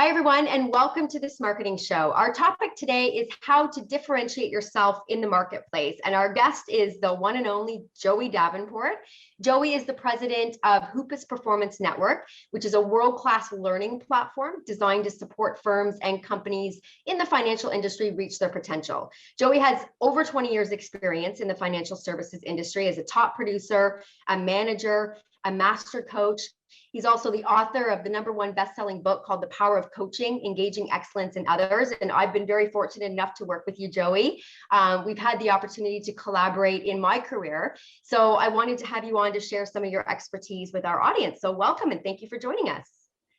Hi, everyone, and welcome to the Smarketing Show. Our topic today is how to differentiate yourself in the marketplace. And our guest is the one and only Joey Davenport. Joey is the president of Hoopas Performance Network, which is a world-class learning platform designed to support firms and companies in the financial industry reach their potential. Joey has over 20 years experience in the financial services industry as a top producer, a manager, a master coach. He's also the author of the #1 best-selling book called The Power of Coaching, Engaging Excellence in Others. And I've been very fortunate enough to work with you, Joey. We've had the opportunity to collaborate in my career. So I wanted to have you on to share some of your expertise with our audience. So welcome and thank you for joining us.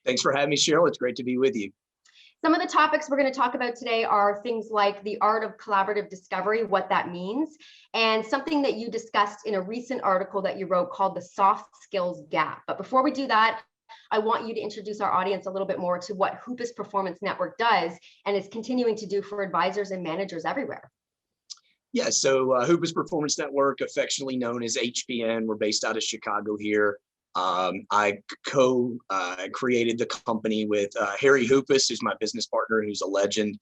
Thanks for having me, Cheryl. It's great to be with you. Some of the topics we're going to talk about today are things like the art of collaborative discovery, what that means, and something that you discussed in a recent article that you wrote called the soft skills gap. But before we do that, I want you to introduce our audience a little bit more to what Hoopas Performance Network does and is continuing to do for advisors and managers everywhere. Yeah, so Hoopas Performance Network, affectionately known as HPN, we're based out of Chicago here. I created the company with Harry Hoopas, who's my business partner, who's a legend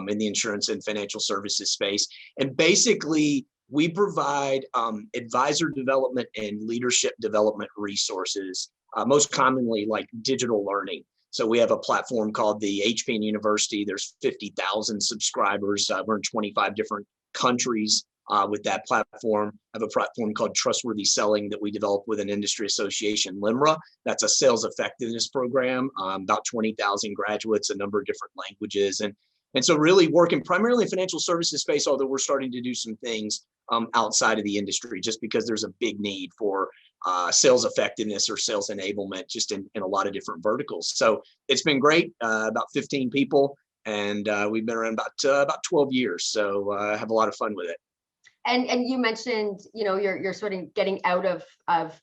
in the insurance and financial services space. And basically, we provide advisor development and leadership development resources, most commonly like digital learning. So we have a platform called the HPN University. There's 50,000 subscribers. We're in 25 different countries. With that platform, I have a platform called Trustworthy Selling that we developed with an industry association, LIMRA. That's a sales effectiveness program, about 20,000 graduates, a number of different languages. And so really working primarily in financial services space, although we're starting to do some things outside of the industry, just because there's a big need for sales effectiveness or sales enablement just in a lot of different verticals. So it's been great, about 15 people, and we've been around about 12 years. So I have a lot of fun with it. And you mentioned, you're sort of getting out of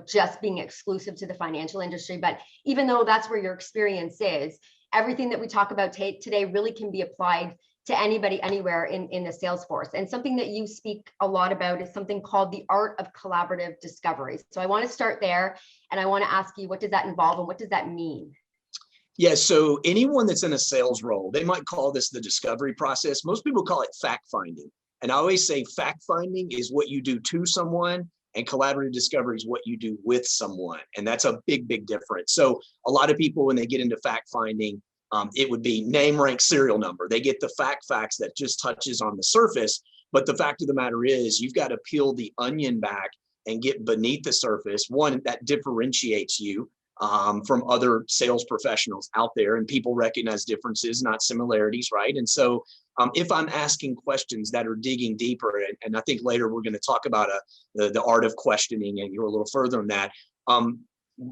just being exclusive to the financial industry, but even though that's where your experience is, everything that we talk about today really can be applied to anybody, anywhere in the sales force. And something that you speak a lot about is something called the art of collaborative discovery. So I want to start there, and I want to ask you, what does that involve and what does that mean? Yeah, so anyone that's in a sales role, they might call this the discovery process. Most people call it fact finding. And I always say fact finding is what you do to someone, and collaborative discovery is what you do with someone. And that's a big, big difference. So a lot of people, when they get into fact finding, it would be name, rank, serial number. They get the facts that just touches on the surface. But the fact of the matter is, you've got to peel the onion back and get beneath the surface. One, that differentiates you from other sales professionals out there, and people recognize differences, not similarities, right? And so if I'm asking questions that are digging deeper, and I think later we're going to talk about the art of questioning and go a little further on that.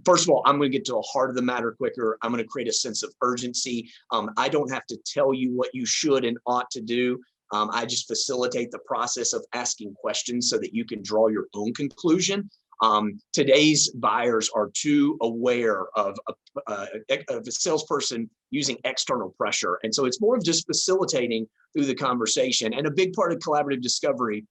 First of all, I'm going to get to the heart of the matter quicker. I'm going to create a sense of urgency. I don't have to tell you what you should and ought to do. I just facilitate the process of asking questions so that you can draw your own conclusion. Today's buyers are too aware of a salesperson using external pressure. And so it's more of just facilitating through the conversation. And a big part of collaborative discovery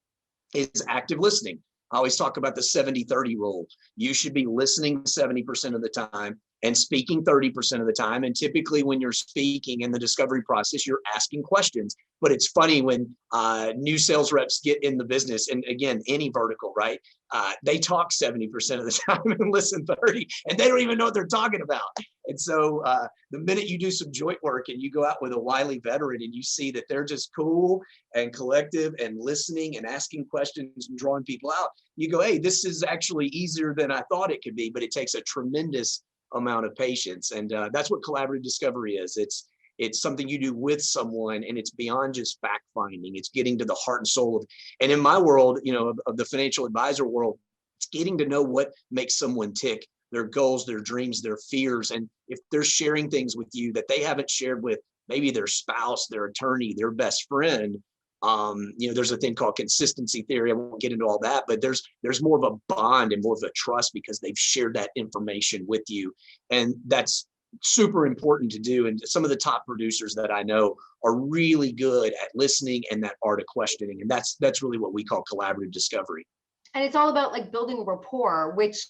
is active listening. I always talk about the 70-30 rule. You should be listening 70% of the time and speaking 30% of the time. And typically when you're speaking in the discovery process, you're asking questions. But it's funny when new sales reps get in the business, and again, any vertical, right? They talk 70% of the time and listen 30, and they don't even know what they're talking about. And so the minute you do some joint work and you go out with a wily veteran and you see that they're just cool and collective and listening and asking questions and drawing people out, you go, hey, this is actually easier than I thought it could be, but it takes a tremendous amount of patience. And that's what collaborative discovery is. It's something you do with someone, and it's beyond just fact finding. It's getting to the heart and soul of, and in my world, of the financial advisor world, it's getting to know what makes someone tick, their goals, their dreams, their fears. And if they're sharing things with you that they haven't shared with maybe their spouse, their attorney, their best friend, there's a thing called consistency theory. I won't get into all that, but there's more of a bond and more of a trust because they've shared that information with you. And that's super important to do. And some of the top producers that I know are really good at listening and that art of questioning. And that's really what we call collaborative discovery. And it's all about like building rapport, which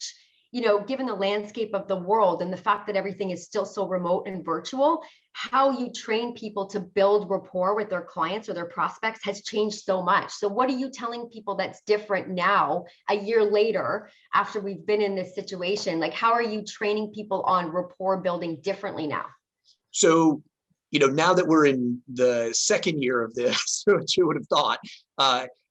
given the landscape of the world and the fact that everything is still so remote and virtual, how you train people to build rapport with their clients or their prospects has changed so much. So what are you telling people that's different now, a year later, after we've been in this situation? Like, how are you training people on rapport building differently now? So, now that we're in the second year of this, what you would have thought,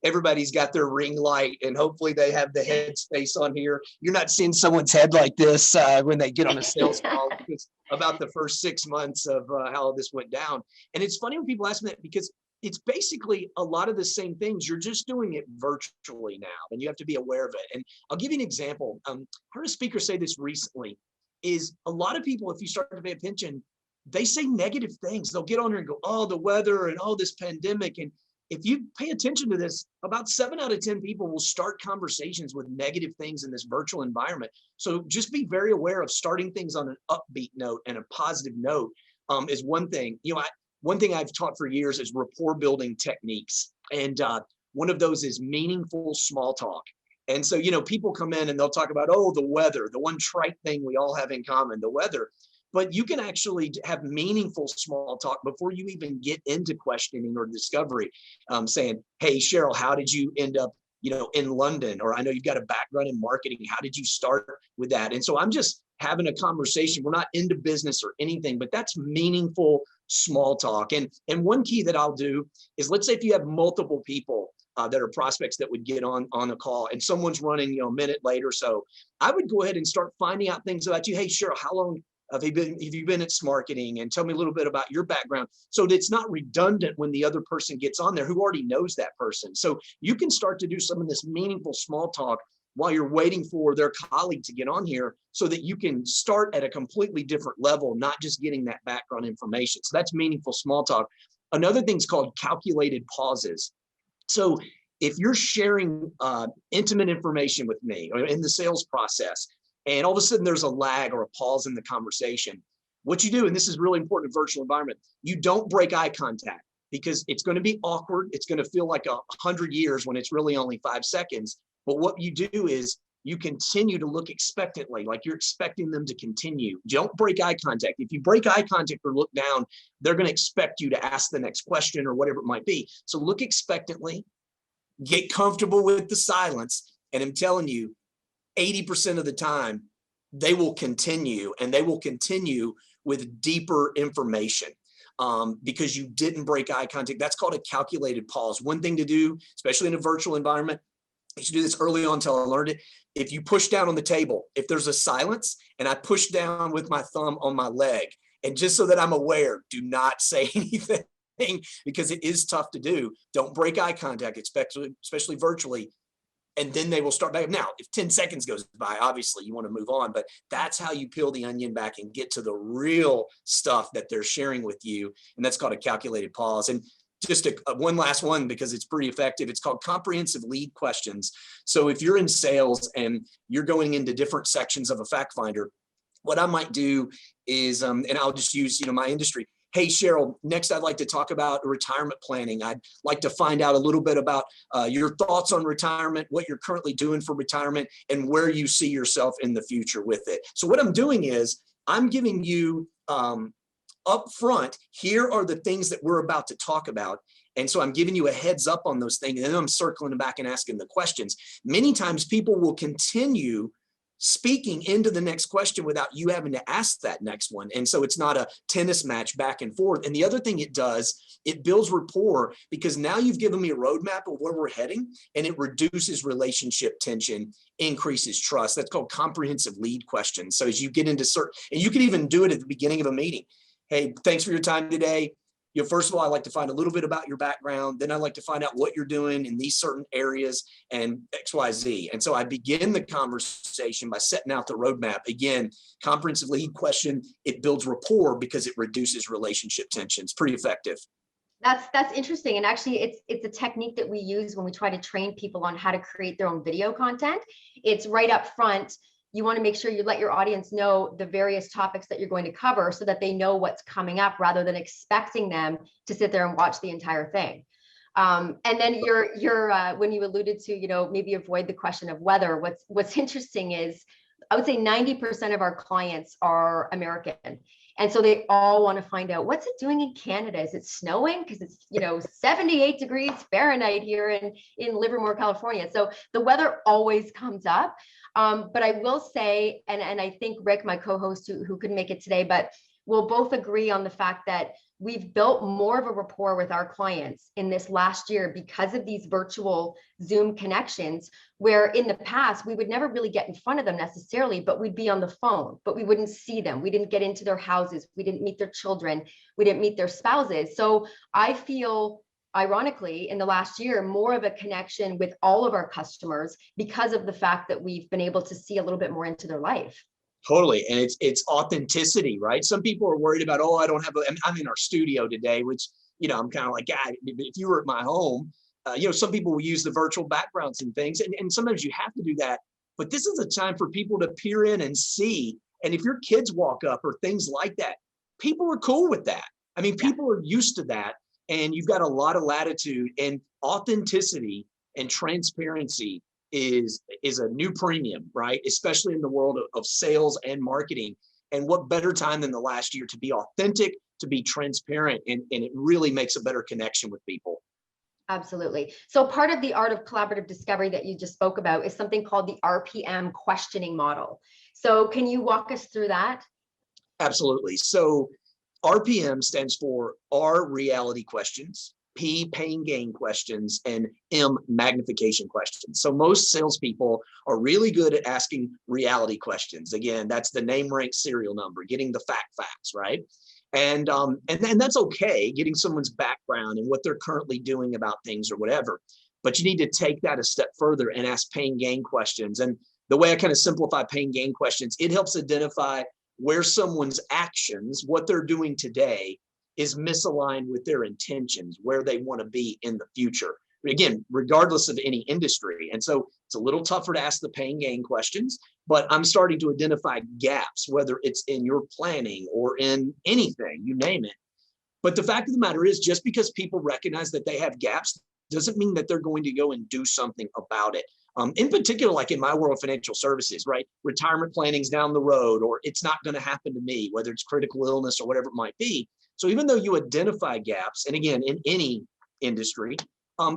everybody's got their ring light and hopefully they have the headspace on here. You're not seeing someone's head like this when they get on a sales call. It's about the first 6 months of how this went down. And it's funny when people ask me that, because it's basically a lot of the same things. You're just doing it virtually now, and you have to be aware of it. And I'll give you an example. I heard a speaker say this recently, is a lot of people, if you start to pay attention, they say negative things. They'll get on there and go, oh, the weather and this pandemic. And if you pay attention to this, about 7 out of 10 people will start conversations with negative things in this virtual environment. So just be very aware of starting things on an upbeat note and a positive note is one thing. One thing I've taught for years is rapport building techniques. And one of those is meaningful small talk. And so, people come in and they'll talk about, the weather, the one trite thing we all have in common, the weather. But you can actually have meaningful small talk before you even get into questioning or discovery, saying, hey, Cheryl, how did you end up, in London? Or I know you've got a background in marketing. How did you start with that? And so I'm just having a conversation. We're not into business or anything, but that's meaningful small talk. And one key that I'll do is, let's say if you have multiple people that are prospects that would get on a call and someone's running, a minute late or so, I would go ahead and start finding out things about you. Hey, Cheryl, how long have you been at Smarketing, and tell me a little bit about your background, so that it's not redundant when the other person gets on there who already knows that person. So you can start to do some of this meaningful small talk while you're waiting for their colleague to get on here, so that you can start at a completely different level, not just getting that background information. So that's meaningful small talk. Another thing's called calculated pauses. So if you're sharing intimate information with me or in the sales process, and all of a sudden there's a lag or a pause in the conversation, what you do, and this is really important in virtual environment, you don't break eye contact, because it's going to be awkward. It's going to feel like 100 years when it's really only 5 seconds. But what you do is you continue to look expectantly, like you're expecting them to continue. Don't break eye contact. If you break eye contact or look down, they're going to expect you to ask the next question or whatever it might be. So look expectantly, get comfortable with the silence. And I'm telling you, 80% of the time, they will continue, and they will continue with deeper information because you didn't break eye contact. That's called a calculated pause. One thing to do, especially in a virtual environment, I used to do this early on until I learned it. If you push down on the table, if there's a silence and I push down with my thumb on my leg, and just so that I'm aware, do not say anything, because it is tough to do. Don't break eye contact, especially virtually. And then they will start back. Now, if 10 seconds goes by, obviously you want to move on, but that's how you peel the onion back and get to the real stuff that they're sharing with you. And that's called a calculated pause. And just one last one, because it's pretty effective. It's called comprehensive lead questions. So if you're in sales and you're going into different sections of a fact finder, what I might do is, and I'll just use, my industry. Hey, Cheryl, next I'd like to talk about retirement planning. I'd like to find out a little bit about your thoughts on retirement, what you're currently doing for retirement, and where you see yourself in the future with it. So what I'm doing is I'm giving you up front, here are the things that we're about to talk about. And so I'm giving you a heads up on those things, and then I'm circling back and asking the questions. Many times people will continue speaking into the next question without you having to ask that next one. And so it's not a tennis match back and forth. And the other thing it does, it builds rapport, because now you've given me a roadmap of where we're heading, and it reduces relationship tension, increases trust. That's called comprehensive lead questions. So as you get into certain, and you can even do it at the beginning of a meeting. Hey, thanks for your time today. First of all, I'd like to find a little bit about your background. Then I'd like to find out what you're doing in these certain areas and X, Y, Z. And so I begin the conversation by setting out the roadmap. Again, comprehensive lead question, it builds rapport because it reduces relationship tension. It's pretty effective. That's interesting. And actually it's a technique that we use when we try to train people on how to create their own video content. It's right up front. You want to make sure you let your audience know the various topics that you're going to cover, so that they know what's coming up, rather than expecting them to sit there and watch the entire thing. And then you're when you alluded to, maybe avoid the question of weather. What's interesting is I would say 90% of our clients are American. And so they all want to find out, what's it doing in Canada? Is it snowing? Because it's, 78 degrees Fahrenheit here in Livermore, California. So the weather always comes up. But I will say, and I think Rick, my co-host who couldn't make it today, but we'll both agree on the fact that we've built more of a rapport with our clients in this last year because of these virtual Zoom connections, where in the past, we would never really get in front of them necessarily, but we'd be on the phone, but we wouldn't see them. We didn't get into their houses. We didn't meet their children. We didn't meet their spouses. So I feel, ironically, in the last year, more of a connection with all of our customers because of the fact that we've been able to see a little bit more into their life. Totally. And it's authenticity, right? Some people are worried about, oh, I don't have I'm in our studio today, which, I'm kind of like, if you were at my home, some people will use the virtual backgrounds and things. And sometimes you have to do that. But this is a time for people to peer in and see. And if your kids walk up or things like that, people are cool with that. I mean, people are used to that. And you've got a lot of latitude, and authenticity and transparency is a new premium, right? Especially in the world of sales and marketing. And what better time than the last year to be authentic, to be transparent, and it really makes a better connection with people. Absolutely. So part of the art of collaborative discovery that you just spoke about is something called the RPN Questioning Model. So can you walk us through that? Absolutely. So RPM stands for R, reality questions, P, pain gain questions, and M, magnification questions. So most salespeople are really good at asking reality questions. Again, that's the name, rank, serial number, getting the facts, right? And that's okay, getting someone's background and what they're currently doing about things or whatever. But you need to take that a step further and ask pain gain questions. And the way I kind of simplify pain gain questions, it helps identify where someone's actions, what they're doing today, is misaligned with their intentions, where they want to be in the future. But again, regardless of any industry. And so it's a little tougher to ask the pain gain questions, but I'm starting to identify gaps, whether it's in your planning or in anything, you name it. But the fact of the matter is, just because people recognize that they have gaps doesn't mean that they're going to go and do something about it. In particular, like in my world of financial services, right? Retirement planning's down the road, or it's not going to happen to me, whether it's critical illness or whatever it might be. So even though you identify gaps, and again, in any industry,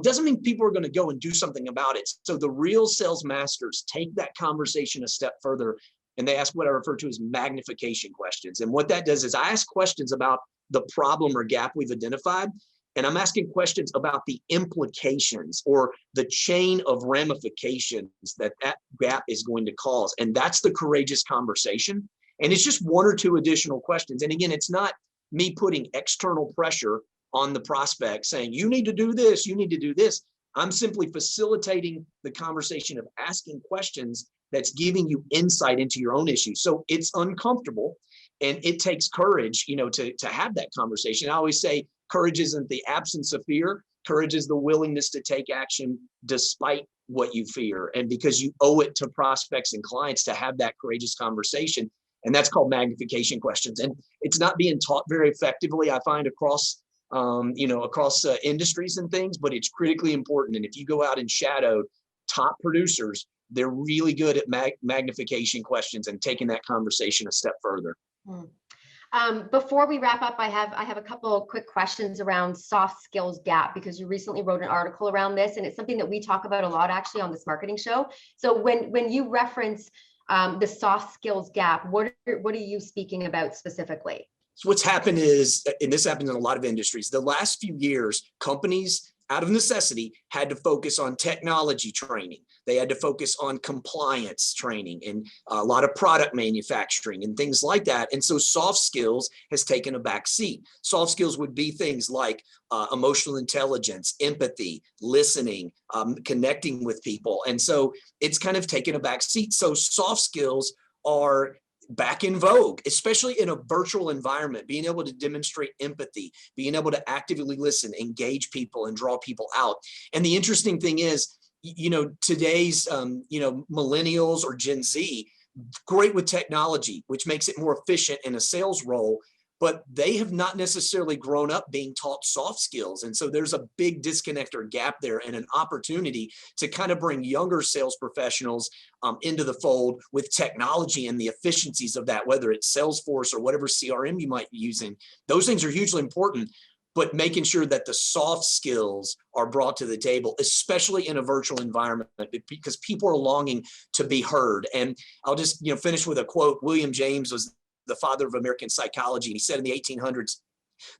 doesn't mean people are going to go and do something about it. So the real sales masters take that conversation a step further, and they ask what I refer to as magnification questions. And what that does is I ask questions about the problem or gap we've identified, and I'm asking questions about the implications or the chain of ramifications that gap is going to cause. And that's the courageous conversation. And it's just one or two additional questions. And again, it's not me putting external pressure on the prospect saying, you need to do this, you need to do this. I'm simply facilitating the conversation of asking questions that's giving you insight into your own issues. So it's uncomfortable, and it takes courage, to have that conversation. I always say courage isn't the absence of fear. Courage is the willingness to take action despite what you fear. And because you owe it to prospects and clients to have that courageous conversation. And that's called magnification questions. And it's not being taught very effectively, I find, across industries and things, but it's critically important. And if you go out and shadow top producers, they're really good at magnification questions and taking that conversation a step further. Before we wrap up, I have a couple of quick questions around soft skills gap, because you recently wrote an article around this, and it's something that we talk about a lot actually on the Smarketing Show. So when you reference the soft skills gap, what are you speaking about specifically? So what's happened is, and this happens in a lot of industries, the last few years, companies out of necessity had to focus on technology training. They had to focus on compliance training and a lot of product manufacturing and things like that. And so soft skills has taken a back seat. Soft skills would be things like emotional intelligence, empathy, listening, connecting with people. And so it's kind of taken a back seat. So soft skills are back in vogue, especially in a virtual environment, being able to demonstrate empathy, being able to actively listen, engage people, and draw people out. And the interesting thing is, today's, millennials or Gen Z, great with technology, which makes it more efficient in a sales role. but they have not necessarily grown up being taught soft skills. And so there's a big disconnect or gap there, and an opportunity to kind of bring younger sales professionals into the fold with technology and the efficiencies of that, whether it's Salesforce or whatever CRM you might be using. Those things are hugely important, but making sure that the soft skills are brought to the table, especially in a virtual environment, because people are longing to be heard. And I'll just finish with a quote. William James was the father of American psychology. And he said in the 1800s,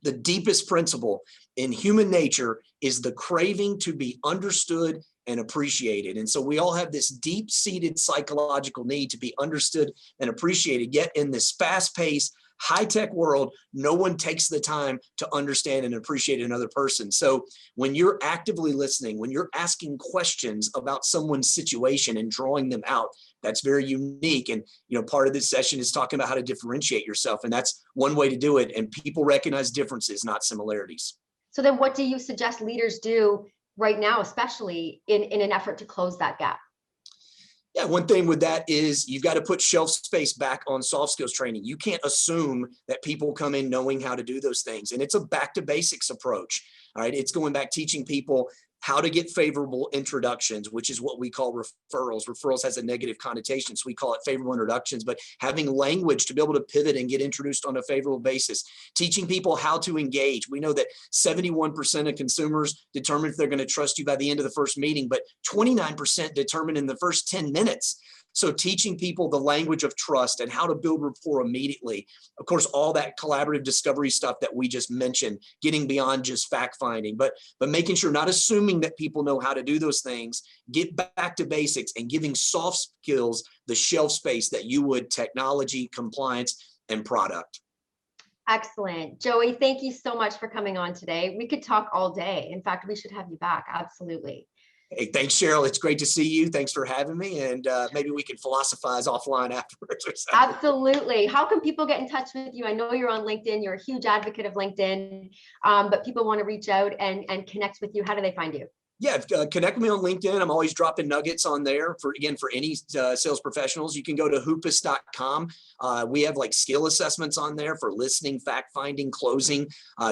the deepest principle in human nature is the craving to be understood and appreciated. And so we all have this deep-seated psychological need to be understood and appreciated. Yet in this fast-paced, high-tech world, no one takes the time to understand and appreciate another person. So when you're actively listening, when you're asking questions about someone's situation and drawing them out, that's very unique. And part of this session is talking about how to differentiate yourself, and that's one way to do it. And people recognize differences, not similarities. So then what do you suggest leaders do right now, especially in an effort to close that gap? Yeah, one thing with that is you've got to put shelf space back on soft skills training. You can't assume that people come in knowing how to do those things. And it's a back to basics approach. All right. It's going back, teaching people how to get favorable introductions, which is what we call referrals. Referrals has a negative connotation, so we call it favorable introductions, but having language to be able to pivot and get introduced on a favorable basis. Teaching people how to engage. We know that 71% of consumers determine if they're going to trust you by the end of the first meeting, but 29% determine in the first 10 minutes. So teaching people the language of trust and how to build rapport immediately. Of course, all that collaborative discovery stuff that we just mentioned, getting beyond just fact finding, but making sure, not assuming that people know how to do those things, get back to basics and giving soft skills the shelf space that you would technology, compliance, and product. Excellent. Joey, thank you so much for coming on today. We could talk all day. In fact, we should have you back. Absolutely. Hey, thanks, Cheryl. It's great to see you. Thanks for having me. And maybe we can philosophize offline afterwards or something. Absolutely. How can people get in touch with you? I know you're on LinkedIn. You're a huge advocate of LinkedIn, but people want to reach out and connect with you. How do they find you? Yeah, connect with me on LinkedIn. I'm always dropping nuggets on there for any sales professionals. You can go to Hoopas.com. We have like skill assessments on there for listening, fact finding, closing.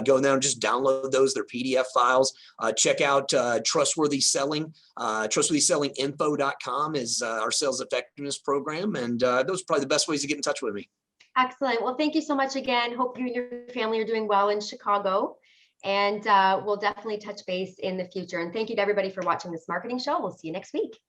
Go there and just download those. They're PDF files. Check out Trustworthy Selling. TrustworthySellingInfo.com is our sales effectiveness program. And those are probably the best ways to get in touch with me. Excellent. Well, thank you so much again. Hope you and your family are doing well in Chicago. And we'll definitely touch base in the future. And thank you to everybody for watching this Smarketing Show. We'll see you next week.